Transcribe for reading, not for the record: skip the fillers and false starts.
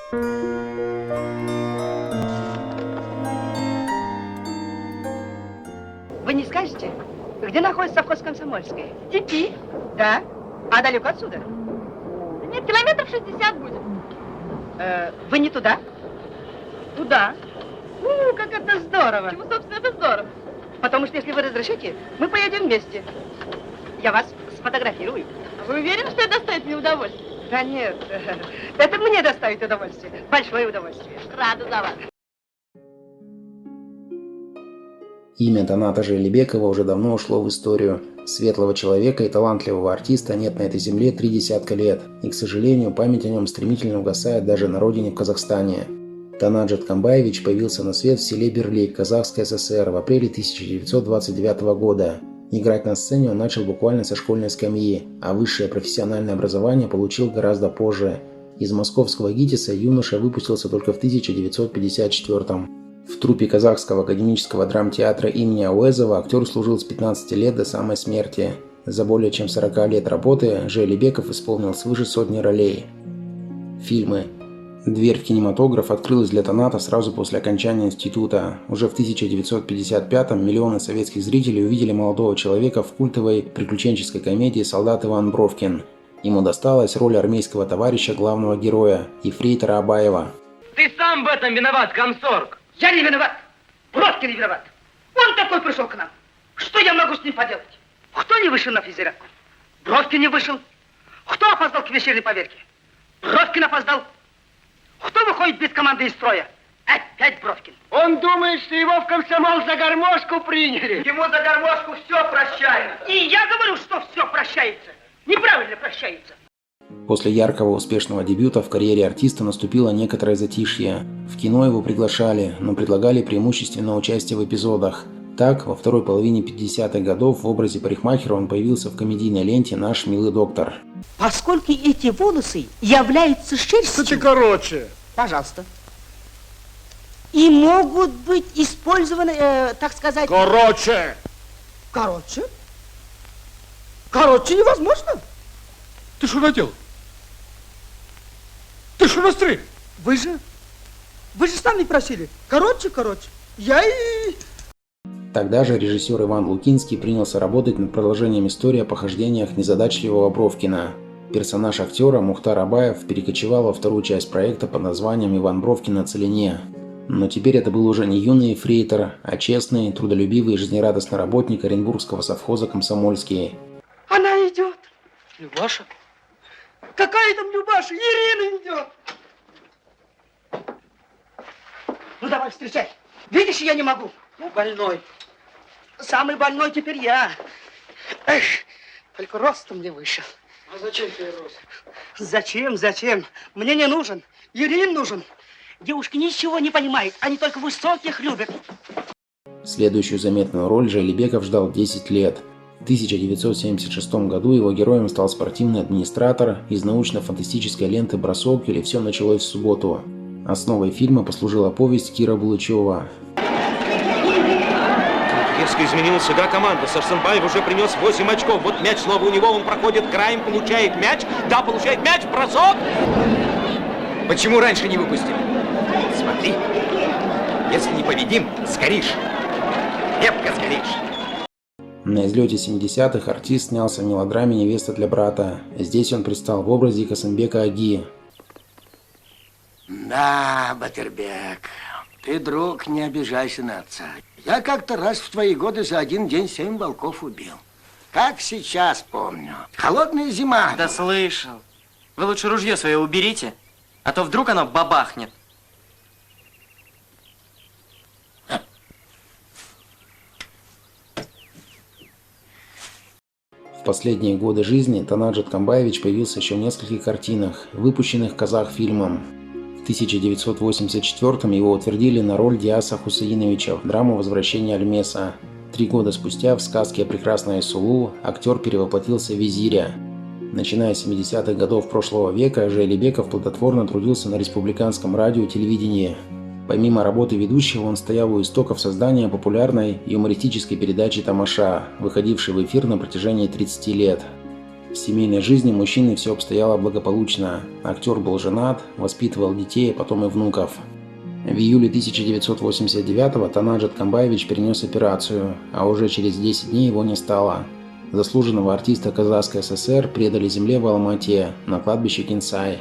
Вы не скажете, где находится совхоз Комсомольский? В степи. Да? А далеко отсюда? Нет, километров 60 будет. Вы не туда? Туда. Как это здорово. Почему, собственно, это здорово? Потому что, если вы разрешите, мы поедем вместе. Я вас сфотографирую. Вы уверены, что это доставит мне удовольствие? Да нет, это мне доставит удовольствие. Большое удовольствие. Рада за вас. Имя Таната Желебекова уже давно ушло в историю. Светлого человека и талантливого артиста нет на этой земле 30 лет, и, к сожалению, память о нем стремительно угасает даже на родине в Казахстане. Танат Жаткамбаевич появился на свет в селе Берлик, Казахская ССР, в апреле 1929 года. Играть на сцене он начал буквально со школьной скамьи, а высшее профессиональное образование получил гораздо позже. Из московского ГИТИСа юноша выпустился только в 1954. В труппе Казахского академического драмтеатра имени Ауэзова актер служил с 15 лет до самой смерти. За более чем 40 лет работы Желебеков исполнил свыше сотни ролей. Фильмы. Дверь в кинематограф открылась для Таната сразу после окончания института. Уже в 1955-м миллионы советских зрителей увидели молодого человека в культовой приключенческой комедии «Солдат Иван Бровкин». Ему досталась роль армейского товарища главного героя, ефрейтора Абаева. Ты сам в этом виноват, комсорг! Я не виноват. Бровкин не виноват. Он такой пришел к нам. Что я могу с ним поделать? Кто не вышел на физиратку? Бровкин не вышел. Кто опоздал к вечерней поверке? Бровкин опоздал. Кто выходит без команды из строя? Опять Бровкин. Он думает, что его в комсомол за гармошку приняли. Ему за гармошку все прощается. И я говорю, что все прощается. Неправильно прощается. После яркого успешного дебюта в карьере артиста наступило некоторое затишье. В кино его приглашали, но предлагали преимущественно участие в эпизодах. Так, во второй половине 50-х годов в образе парикмахера он появился в комедийной ленте «Наш милый доктор». Поскольку эти волосы являются шерстью... Кстати, короче. Пожалуйста. И могут быть использованы, так сказать... Короче. Короче? Короче невозможно. Ты что наделал? Ты что настриг? Вы же сами просили. Короче. Я и... Тогда же режиссер Иван Лукинский принялся работать над продолжением истории о похождениях незадачливого Бровкина. Персонаж актера Мухтар Абаев перекочевал во вторую часть проекта под названием «Иван Бровкин на целине». Но теперь это был уже не юный ефрейтор, а честный, трудолюбивый и жизнерадостный работник Оренбургского совхоза «Комсомольский». Она идет. Любаша? Какая там Любаша? Ирина идет. Ну давай, встречай. Видишь, я не могу. Я больной. Самый больной теперь я. Эх, только ростом не вышел. А зачем ты рос? Зачем? Мне не нужен. Ирин нужен. Девушки ничего не понимают. Они только высоких любят. Следующую заметную роль Желебеков ждал 10 лет. В 1976 году его героем стал спортивный администратор из научно-фантастической ленты «Бросок» или «Все началось в субботу». Основой фильма послужила повесть Кира Булычева. Резко изменилась игра команды. Сарсенбаев уже принес 8 очков. Вот мяч снова у него, он проходит краем, получает мяч. Да, получает мяч, бросок! Почему раньше не выпустили? Смотри, если не победим, сгоришь. Крепко сгоришь. На излете 70-х артист снялся в мелодраме «Невеста для брата». Здесь он предстал в образе Касымбека Аги. Да, Батырбек, ты, друг, не обижайся на отца. Я как-то раз в твои годы за один день 7 волков убил. Как сейчас помню. Холодная зима. Да слышал. Вы лучше ружье свое уберите, а то вдруг оно бабахнет. В последние годы жизни Танат Жаткамбаевич появился еще в нескольких картинах, выпущенных Казахфильмом. В 1984-м его утвердили на роль Диаса Хусаиновича в драму «Возвращение Альмеса». 3 года спустя в сказке «Прекрасная Сулу» актер перевоплотился в визиря. Начиная с 70-х годов прошлого века, Желебеков плодотворно трудился на республиканском радио и телевидении. Помимо работы ведущего, он стоял у истоков создания популярной юмористической передачи «Тамаша», выходившей в эфир на протяжении 30 лет. В семейной жизни мужчины все обстояло благополучно. Актер был женат, воспитывал детей, а потом и внуков. В июле 1989-го Танаджет Камбаевич перенес операцию, а уже через 10 дней его не стало. Заслуженного артиста Казахской ССР предали земле в Алма-Ате на кладбище Кинсай.